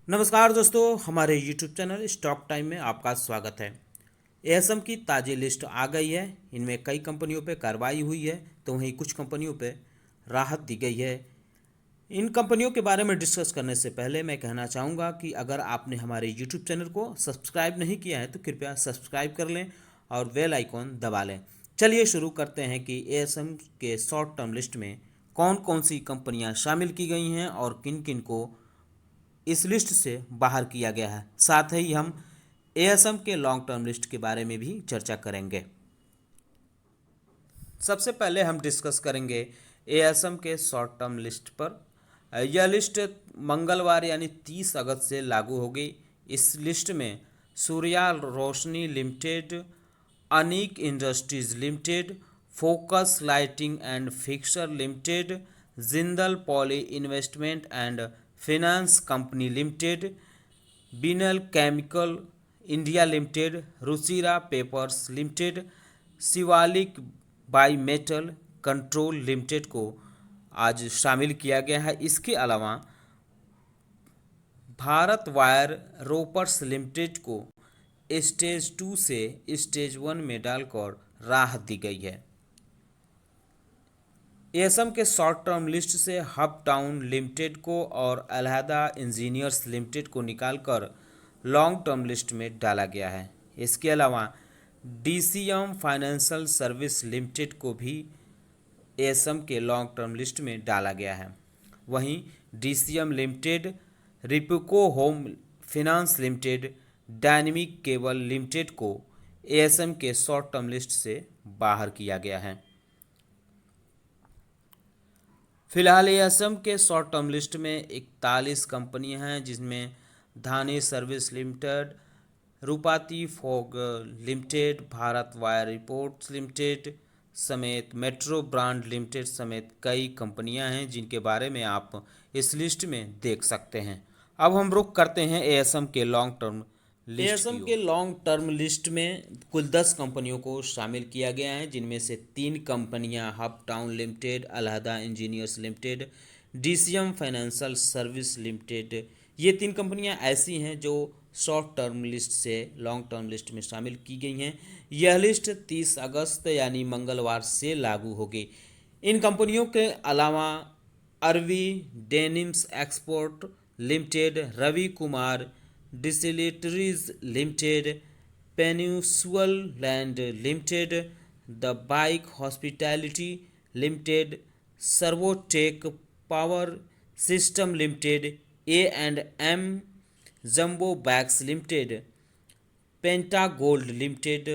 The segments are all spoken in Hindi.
नमस्कार दोस्तों, हमारे YouTube चैनल स्टॉक टाइम में आपका स्वागत है। एएसएम की ताज़ी लिस्ट आ गई है। इनमें कई कंपनियों पे कार्रवाई हुई है तो वहीं कुछ कंपनियों पे राहत दी गई है। इन कंपनियों के बारे में डिस्कस करने से पहले मैं कहना चाहूँगा कि अगर आपने हमारे YouTube चैनल को सब्सक्राइब नहीं किया है तो कृपया सब्सक्राइब कर लें और बेल आइकॉन दबा लें। चलिए शुरू करते हैं कि एएसएम के शॉर्ट टर्म लिस्ट में कौन कौन सी कंपनियां शामिल की गई हैं और किन किन को इस लिस्ट से बाहर किया गया है। साथ ही हम एएसएम के लॉन्ग टर्म लिस्ट के बारे में भी चर्चा करेंगे। सबसे पहले हम डिस्कस करेंगे एएसएम के शॉर्ट टर्म लिस्ट पर। यह लिस्ट मंगलवार यानी 30 अगस्त से लागू होगी। इस लिस्ट में Surya Roshni limited, Anik industries limited, focus lighting and fixtures limited, Jindal poly investment and finance company limited, Binal chemical India limited, Ruchira papers limited, Shivalik bimetal control limited को आज शामिल किया गया है। इसके अलावा भारत वायर रोपर्स लिमिटेड को स्टेज 2 से स्टेज 1 में डालकर राहत दी गई है। एएसएम के शॉर्ट टर्म लिस्ट से हब टाउन लिमिटेड को और अलहदा इंजीनियर्स लिमिटेड को निकालकर लॉन्ग टर्म लिस्ट में डाला गया है। इसके अलावा डीसीएम फाइनेंशियल सर्विस लिमिटेड को भी एएसएम के लॉन्ग टर्म लिस्ट में डाला गया है। वहीं DCM limited, Repco home finance limited, dynamic cable limited को एएसएम के शॉर्ट टर्म लिस्ट से बाहर किया गया है। फिलहाल एएसएम के शॉर्ट टर्म लिस्ट में 41 कंपनियां हैं, जिसमें धानी सर्विस लिमिटेड, रूपाती फोग limited, Bharat wire reports limited समेत मेट्रो ब्रांड लिमिटेड समेत कई कंपनियां हैं जिनके बारे में आप इस लिस्ट में देख सकते हैं। अब हम रुख करते हैं एएसएम के लॉन्ग टर्म लिस्ट एएसएम के लॉन्ग टर्म लिस्ट में कुल 10 कंपनियों को शामिल किया गया है, जिनमें से 3 कंपनियां हब टाउन लिमिटेड, अलहदा engineers limited, DCM financial service limited. ये 3 कंपनियां ऐसी हैं जो शॉर्ट टर्म लिस्ट से लॉन्ग टर्म लिस्ट में शामिल की गई हैं। यह लिस्ट 30 अगस्त यानी मंगलवार से लागू होगी। इन कंपनियों के अलावा Arvee denims export limited, Ravi Kumar distilleries limited, peninsula land limited, the Byke hospitality limited, Servotech power system limited, A&M jumbo bags limited, penta gold limited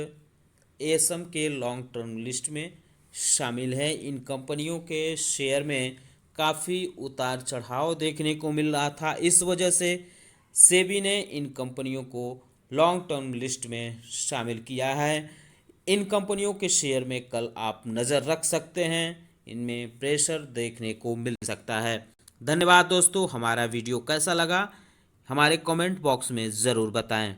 ASM के लॉन्ग टर्म लिस्ट में शामिल है। इन कंपनियों के शेयर में काफ़ी उतार चढ़ाव देखने को मिल रहा था। इस वजह से सेबी ने इन कंपनियों को लॉन्ग टर्म लिस्ट में शामिल किया है। इन कंपनियों के शेयर में कल आप नज़र रख सकते हैं, इनमें प्रेशर देखने को मिल सकता है। धन्यवाद दोस्तों, हमारा वीडियो कैसा लगा हमारे कमेंट बॉक्स में ज़रूर बताएं।